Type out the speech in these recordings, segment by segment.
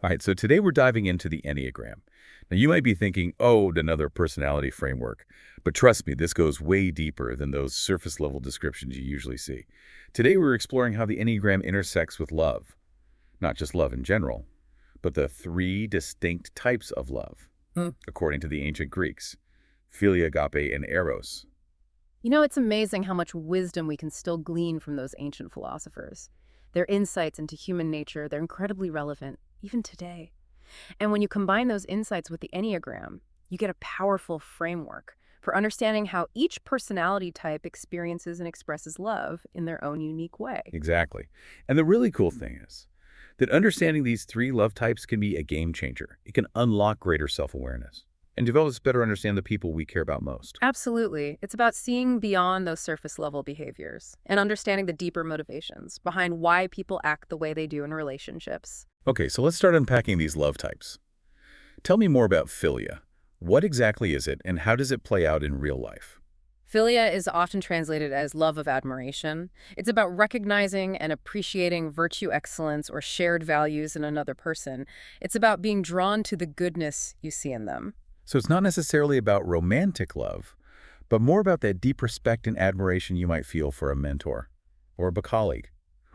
All right, so today we're diving into the Enneagram. Now, you might be thinking, oh, another personality framework. But trust me, this goes way deeper than those surface level descriptions you usually see. Today we're exploring how the Enneagram intersects with love. Not just love in general, but the three distinct types of love, according to the ancient Greeks: philia, agape, and eros. You know, it's amazing how much wisdom we can still glean from those ancient philosophers. Their insights into human nature, they're incredibly relevant, even today. And when you combine those insights with the Enneagram, you get a powerful framework for understanding how each personality type experiences and expresses love in their own unique way. Exactly. And the really cool thing is that understanding these three love types can be a game changer. It can unlock greater self-awareness and develop us better understand the people we care about most. Absolutely. It's about seeing beyond those surface level behaviors and understanding the deeper motivations behind why people act the way they do in relationships. Okay, so let's start unpacking these love types. Tell me more about philia. What exactly is it, and how does it play out in real life? Philia is often translated as love of admiration. It's about recognizing and appreciating virtue, excellence, or shared values in another person. It's about being drawn to the goodness you see in them. So it's not necessarily about romantic love, but more about that deep respect and admiration you might feel for a mentor, or a colleague,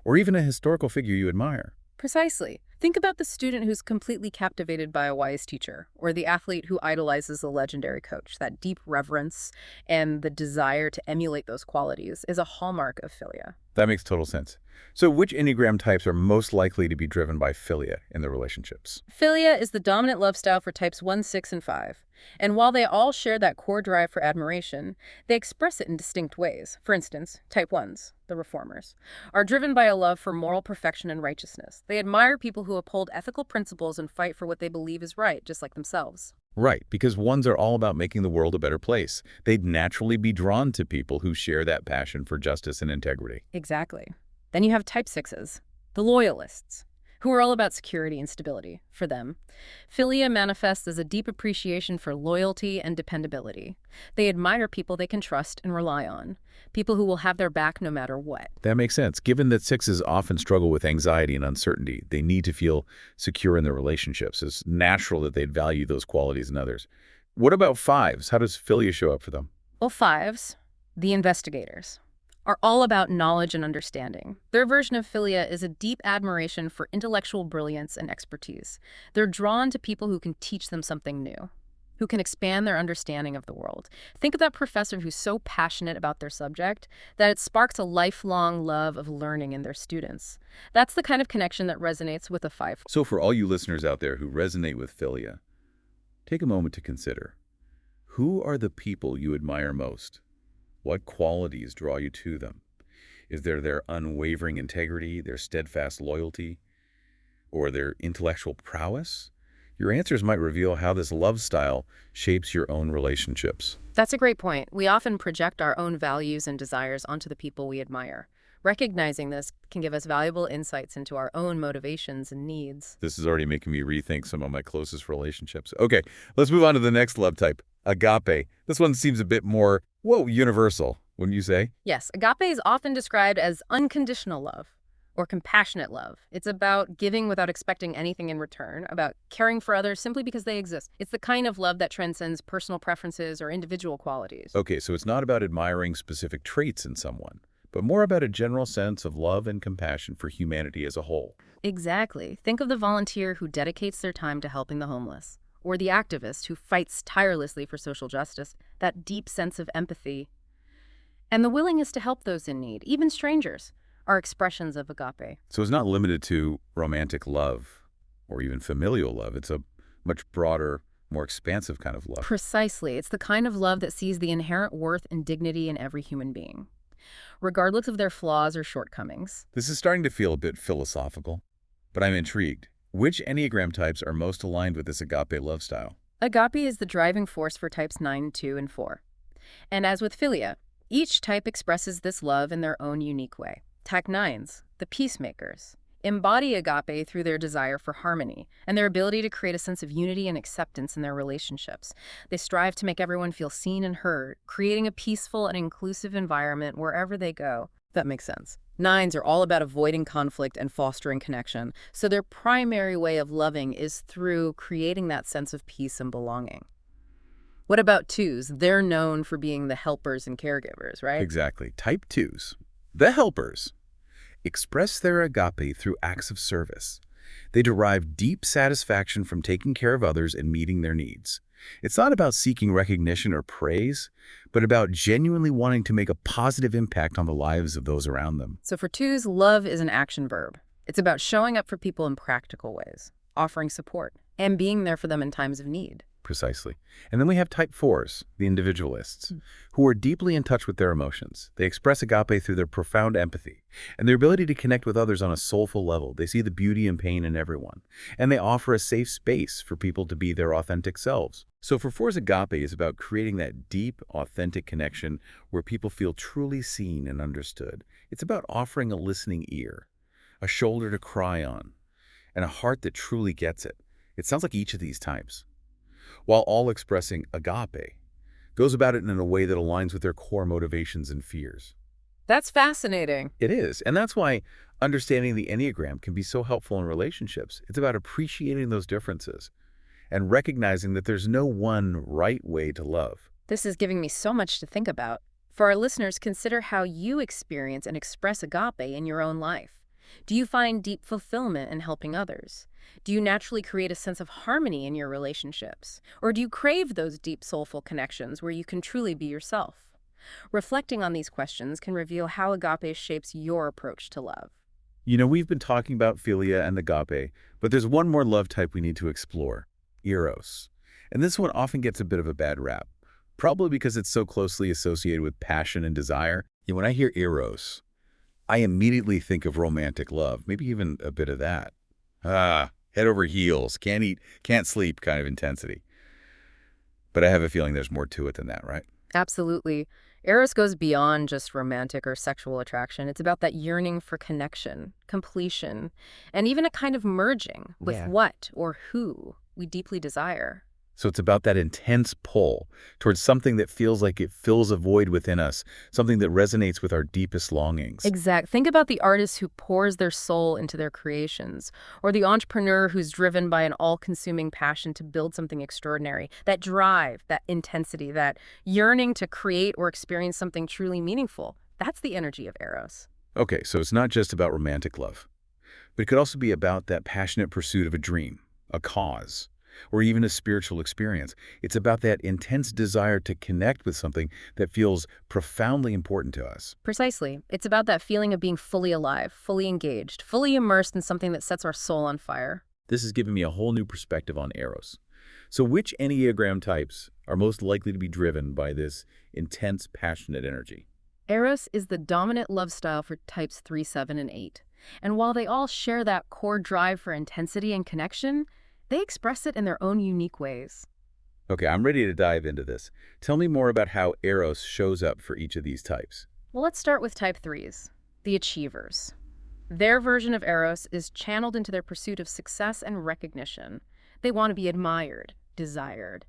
or even a historical figure you admire. Precisely. Think about the student who's completely captivated by a wise teacher, or the athlete who idolizes a legendary coach. That deep reverence and the desire to emulate those qualities is a hallmark of philia. That makes total sense. So which Enneagram types are most likely to be driven by philia in their relationships? Philia is the dominant love style for types 1, 6, and 5. And while they all share that core drive for admiration, they express it in distinct ways. For instance, type 1s, the reformers, are driven by a love for moral perfection and righteousness. They admire people who uphold ethical principles and fight for what they believe is right, just like themselves. Right, because ones are all about making the world a better place. They'd naturally be drawn to people who share that passion for justice and integrity. Exactly. Then you have type 6s, the loyalists, who are all about security and stability. For them, philia manifests as a deep appreciation for loyalty and dependability. They admire people they can trust and rely on, people who will have their back no matter what. That makes sense. Given that sixes often struggle with anxiety and uncertainty, they need to feel secure in their relationships. It's natural that they'd value those qualities in others. What about fives? How does philia show up for them? Well, 5s, the investigators, are all about knowledge and understanding. Their version of philia is a deep admiration for intellectual brilliance and expertise. They're drawn to people who can teach them something new, who can expand their understanding of the world. Think of that professor who's so passionate about their subject that it sparks a lifelong love of learning in their students. That's the kind of connection that resonates with a 5. So for all you listeners out there who resonate with philia, take a moment to consider, who are the people you admire most? What qualities draw you to them? Is there their unwavering integrity, their steadfast loyalty, or their intellectual prowess? Your answers might reveal how this love style shapes your own relationships. That's a great point. We often project our own values and desires onto the people we admire. Recognizing this can give us valuable insights into our own motivations and needs. This is already making me rethink some of my closest relationships. Okay, let's move on to the next love type, agape. This one seems a bit more, universal, wouldn't you say? Yes, agape is often described as unconditional love or compassionate love. It's about giving without expecting anything in return, about caring for others simply because they exist. It's the kind of love that transcends personal preferences or individual qualities. Okay, so it's not about admiring specific traits in someone, but more about a general sense of love and compassion for humanity as a whole. Exactly. Think of the volunteer who dedicates their time to helping the homeless, or the activist who fights tirelessly for social justice. That deep sense of empathy and the willingness to help those in need, even strangers, are expressions of agape. So it's not limited to romantic love or even familial love. It's a much broader, more expansive kind of love. Precisely. It's the kind of love that sees the inherent worth and dignity in every human being, regardless of their flaws or shortcomings. This is starting to feel a bit philosophical, but I'm intrigued. Which Enneagram types are most aligned with this agape love style? Agape is the driving force for types 9, 2, and 4. And as with philia, each type expresses this love in their own unique way. Type 9s, the peacemakers, embody agape through their desire for harmony and their ability to create a sense of unity and acceptance in their relationships. They strive to make everyone feel seen and heard, creating a peaceful and inclusive environment wherever they go. That makes sense. Nines are all about avoiding conflict and fostering connection, so their primary way of loving is through creating that sense of peace and belonging. What about twos? They're known for being the helpers and caregivers, right? Exactly. Type 2s, the helpers, express their agape through acts of service. They derive deep satisfaction from taking care of others and meeting their needs. It's not about seeking recognition or praise, but about genuinely wanting to make a positive impact on the lives of those around them. So for twos, love is an action verb. It's about showing up for people in practical ways, offering support, and being there for them in times of need. Precisely. And then we have type 4s, the individualists, who are deeply in touch with their emotions. They express agape through their profound empathy and their ability to connect with others on a soulful level. They see the beauty and pain in everyone, and they offer a safe space for people to be their authentic selves. So for 4s, agape is about creating that deep, authentic connection where people feel truly seen and understood. It's about offering a listening ear, a shoulder to cry on, and a heart that truly gets it. It sounds like each of these types, while all expressing agape, goes about it in a way that aligns with their core motivations and fears. That's fascinating. It is, and that's why understanding the Enneagram can be so helpful in relationships. It's about appreciating those differences and recognizing that there's no one right way to love. This is giving me so much to think about. For our listeners, consider how you experience and express agape in your own life. Do you find deep fulfillment in helping others? Do you naturally create a sense of harmony in your relationships? Or do you crave those deep, soulful connections where you can truly be yourself? Reflecting on these questions can reveal how agape shapes your approach to love. You know, we've been talking about philia and agape, but there's one more love type we need to explore, eros. And this one often gets a bit of a bad rap, probably because it's so closely associated with passion and desire. When I hear eros, I immediately think of romantic love, maybe even a bit of that. Head over heels, can't eat, can't sleep kind of intensity. But I have a feeling there's more to it than that, right? Absolutely. Eros goes beyond just romantic or sexual attraction. It's about that yearning for connection, completion, and even a kind of merging with what or who we deeply desire. So it's about that intense pull towards something that feels like it fills a void within us, something that resonates with our deepest longings. Exact. Think about the artist who pours their soul into their creations, or the entrepreneur who's driven by an all-consuming passion to build something extraordinary. That drive, that intensity, that yearning to create or experience something truly meaningful. That's the energy of Eros. Okay, so it's not just about romantic love, but it could also be about that passionate pursuit of a dream, a cause, or even a spiritual experience. It's about that intense desire to connect with something that feels profoundly important to us. Precisely. It's about that feeling of being fully alive, fully engaged, fully immersed in something that sets our soul on fire. This has given me a whole new perspective on Eros. So which Enneagram types are most likely to be driven by this intense, passionate energy? Eros is the dominant love style for types 3, 7, and 8. And while they all share that core drive for intensity and connection, they express it in their own unique ways. Okay, I'm ready to dive into this. Tell me more about how Eros shows up for each of these types. Well, let's start with type 3s, the achievers. Their version of Eros is channeled into their pursuit of success and recognition. They want to be admired, desired,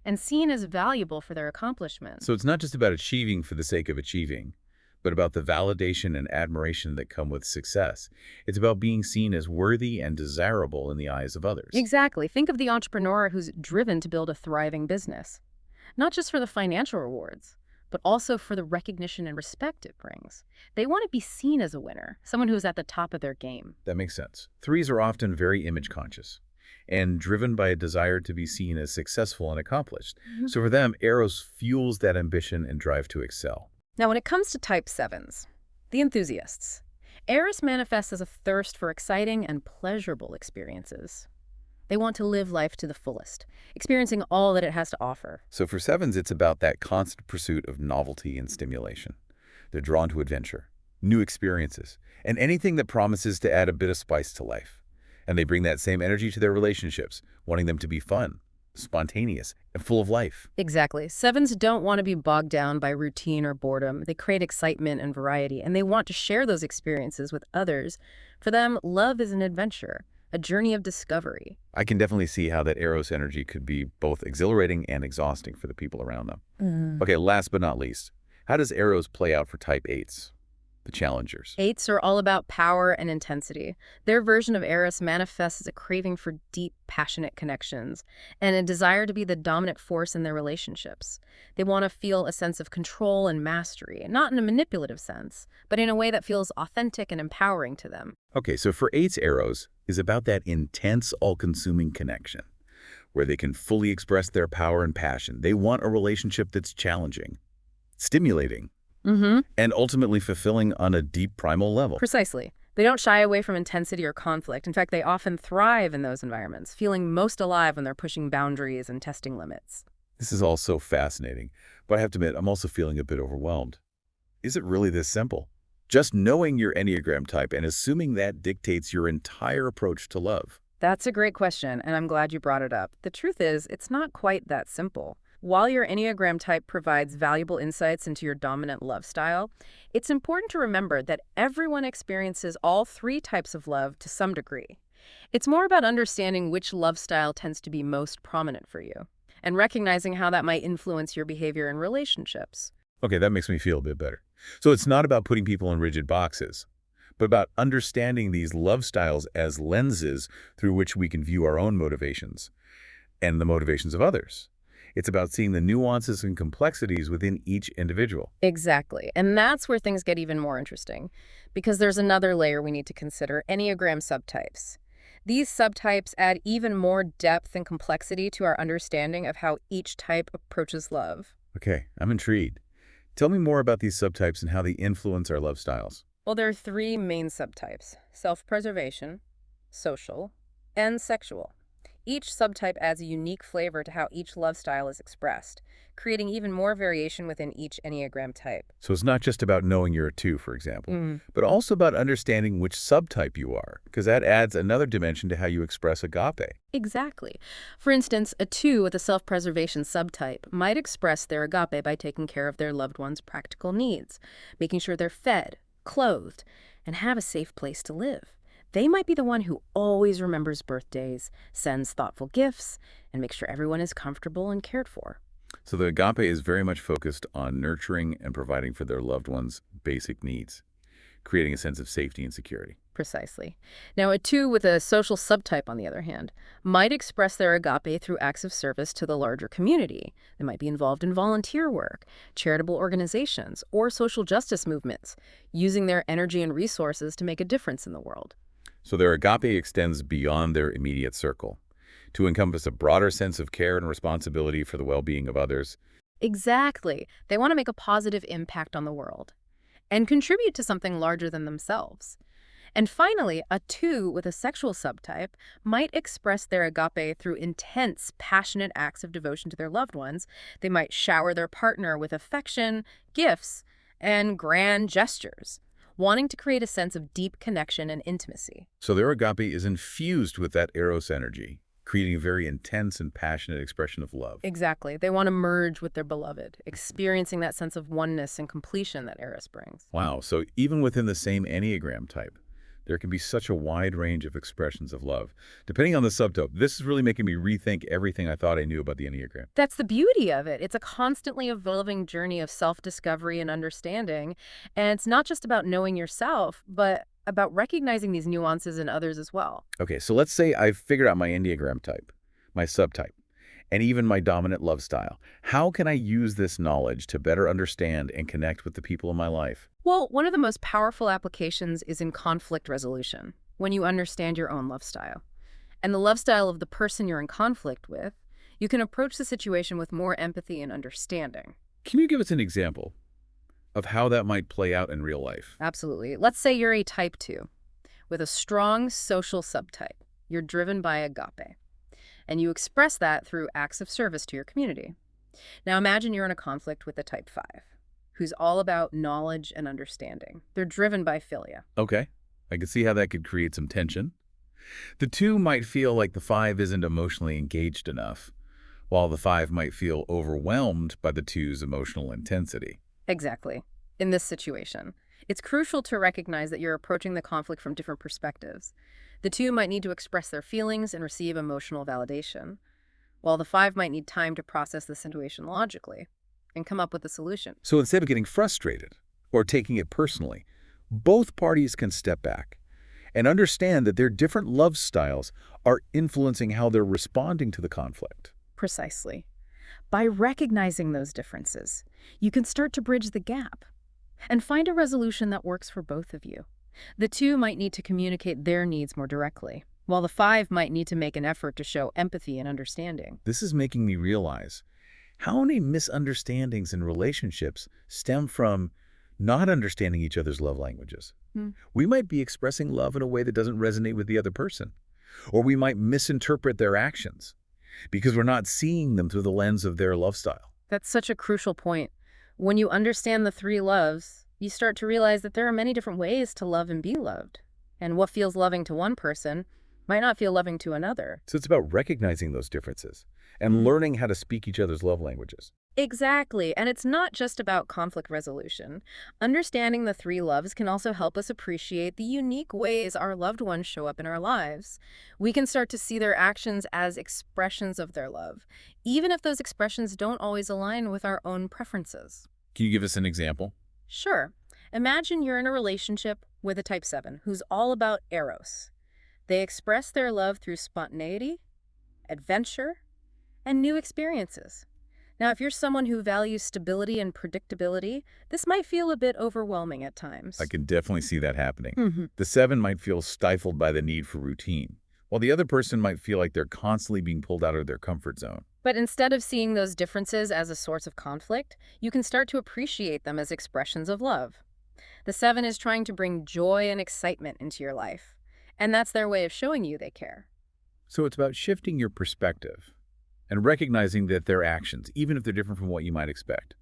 and seen as valuable for their accomplishments. So it's not just about achieving for the sake of achieving, but about the validation and admiration that come with success. It's about being seen as worthy and desirable in the eyes of others. Exactly. Think of the entrepreneur who's driven to build a thriving business, not just for the financial rewards, but also for the recognition and respect it brings. They want to be seen as a winner, someone who's at the top of their game. That makes sense. 3s are often very image conscious and driven by a desire to be seen as successful and accomplished. So for them, Eros fuels that ambition and drive to excel. Now, when it comes to type 7s, the enthusiasts, Eros manifests as a thirst for exciting and pleasurable experiences. They want to live life to the fullest, experiencing all that it has to offer. So for 7s, it's about that constant pursuit of novelty and stimulation. They're drawn to adventure, new experiences, and anything that promises to add a bit of spice to life. And they bring that same energy to their relationships, wanting them to be fun, spontaneous, and full of life. Exactly. 7s don't want to be bogged down by routine or boredom. They crave excitement and variety, and they want to share those experiences with others. For them, love is an adventure, a journey of discovery. I can definitely see how that Eros energy could be both exhilarating and exhausting for the people around them. Okay, last but not least, how does Eros play out for type 8s? the challengers. Eights are all about power and intensity. Their version of Eros manifests as a craving for deep, passionate connections and a desire to be the dominant force in their relationships. They want to feel a sense of control and mastery, not in a manipulative sense, but in a way that feels authentic and empowering to them. Okay, so for eights, Eros is about that intense, all-consuming connection where they can fully express their power and passion. They want a relationship that's challenging, stimulating, Mm-hmm. and ultimately fulfilling on a deep primal level. Precisely. They don't shy away from intensity or conflict. In fact, they often thrive in those environments, feeling most alive when they're pushing boundaries and testing limits. This is all so fascinating, but I have to admit, I'm also feeling a bit overwhelmed. Is it really this simple? Just knowing your Enneagram type and assuming that dictates your entire approach to love. That's a great question, and I'm glad you brought it up. The truth is, it's not quite that simple. While your Enneagram type provides valuable insights into your dominant love style, it's important to remember that everyone experiences all three types of love to some degree. It's more about understanding which love style tends to be most prominent for you, and recognizing how that might influence your behavior in relationships. Okay, that makes me feel a bit better. So it's not about putting people in rigid boxes, but about understanding these love styles as lenses through which we can view our own motivations and the motivations of others. It's about seeing the nuances and complexities within each individual. Exactly. And that's where things get even more interesting, because there's another layer we need to consider: Enneagram subtypes. These subtypes add even more depth and complexity to our understanding of how each type approaches love. Okay, I'm intrigued. Tell me more about these subtypes and how they influence our love styles. Well, there are three main subtypes: self-preservation, social, and sexual. Each subtype adds a unique flavor to how each love style is expressed, creating even more variation within each Enneagram type. So it's not just about knowing you're a 2, for example, Mm, but also about understanding which subtype you are, because that adds another dimension to how you express agape. exactly. For instance, a 2 with a self-preservation subtype might express their agape by taking care of their loved one's practical needs, making sure they're fed, clothed, and have a safe place to live. They might be the one who always remembers birthdays, sends thoughtful gifts, and makes sure everyone is comfortable and cared for. So the agape is very much focused on nurturing and providing for their loved ones' basic needs, creating a sense of safety and security. Precisely. Now, a 2 with a social subtype, on the other hand, might express their agape through acts of service to the larger community. They might be involved in volunteer work, charitable organizations, or social justice movements, using their energy and resources to make a difference in the world. So their agape extends beyond their immediate circle to encompass a broader sense of care and responsibility for the well-being of others. Exactly. They want to make a positive impact on the world and contribute to something larger than themselves. And finally, a 2 with a sexual subtype might express their agape through intense, passionate acts of devotion to their loved ones. They might shower their partner with affection, gifts, and grand gestures, wanting to create a sense of deep connection and intimacy. So their agape is infused with that eros energy, creating a very intense and passionate expression of love. Exactly. They want to merge with their beloved, experiencing that sense of oneness and completion that Eros brings. Wow, so even within the same Enneagram type, there can be such a wide range of expressions of love. Depending on the subtype, this is really making me rethink everything I thought I knew about the Enneagram. That's the beauty of it. It's a constantly evolving journey of self-discovery and understanding. And it's not just about knowing yourself, but about recognizing these nuances in others as well. Okay, so let's say I've figured out my Enneagram type, my subtype, and even my dominant love style. How can I use this knowledge to better understand and connect with the people in my life? Well, one of the most powerful applications is in conflict resolution, when you understand your own love style. And the love style of the person you're in conflict with, you can approach the situation with more empathy and understanding. Can you give us an example of how that might play out in real life? Absolutely. Let's say you're a type 2 with a strong social subtype. You're driven by agape, and you express that through acts of service to your community. Now imagine you're in a conflict with a type 5, who's all about knowledge and understanding. They're driven by philia. Okay, I can see how that could create some tension. The 2 might feel like the 5 isn't emotionally engaged enough, while the 5 might feel overwhelmed by the 2's emotional intensity. Exactly. In this situation, it's crucial to recognize that you're approaching the conflict from different perspectives. The 2 might need to express their feelings and receive emotional validation, while the 5 might need time to process the situation logically and come up with a solution. So instead of getting frustrated or taking it personally, both parties can step back and understand that their different love styles are influencing how they're responding to the conflict. Precisely. By recognizing those differences, you can start to bridge the gap and find a resolution that works for both of you. The two might need to communicate their needs more directly, while the five might need to make an effort to show empathy and understanding. This is making me realize how many misunderstandings in relationships stem from not understanding each other's love languages. Hmm. We might be expressing love in a way that doesn't resonate with the other person, or we might misinterpret their actions because we're not seeing them through the lens of their love style. That's such a crucial point. When you understand the three loves, you start to realize that there are many different ways to love and be loved. And what feels loving to one person might not feel loving to another. So it's about recognizing those differences and learning how to speak each other's love languages. Exactly. And it's not just about conflict resolution. Understanding the three loves can also help us appreciate the unique ways our loved ones show up in our lives. We can start to see their actions as expressions of their love, even if those expressions don't always align with our own preferences. Can you give us an example? Sure. Imagine you're in a relationship with a type 7 who's all about eros. They express their love through spontaneity, adventure, and new experiences. Now, if you're someone who values stability and predictability, this might feel a bit overwhelming at times. I can definitely see that happening. Mhm. The 7 might feel stifled by the need for routine, while the other person might feel like they're constantly being pulled out of their comfort zone. But instead of seeing those differences as a source of conflict, you can start to appreciate them as expressions of love. The 7 is trying to bring joy and excitement into your life, and that's their way of showing you they care. So it's about shifting your perspective and recognizing that their actions, even if they're different from what you might expect,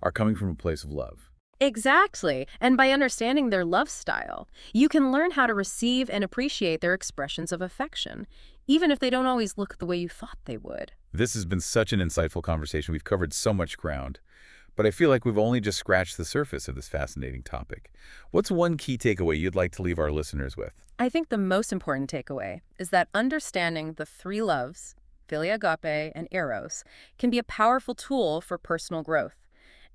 are coming from a place of love. Exactly. And by understanding their love style, you can learn how to receive and appreciate their expressions of affection, even if they don't always look the way you thought they would. This has been such an insightful conversation. We've covered so much ground, but I feel like we've only just scratched the surface of this fascinating topic. What's one key takeaway you'd like to leave our listeners with? I think the most important takeaway is that understanding the three loves, philia, agape, and eros, can be a powerful tool for personal growth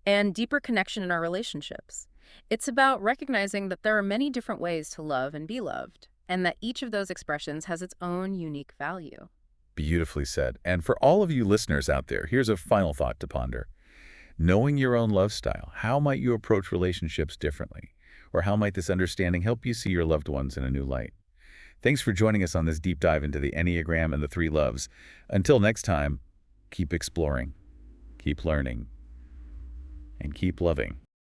and deeper connection in our relationships. It's about recognizing that there are many different ways to love and be loved, and that each of those expressions has its own unique value. Beautifully said. And for all of you listeners out there, here's a final thought to ponder. Knowing your own love style, how might you approach relationships differently? Or how might this understanding help you see your loved ones in a new light? Thanks for joining us on this deep dive into the Enneagram and the three loves. Until next time, keep exploring, keep learning, and keep loving.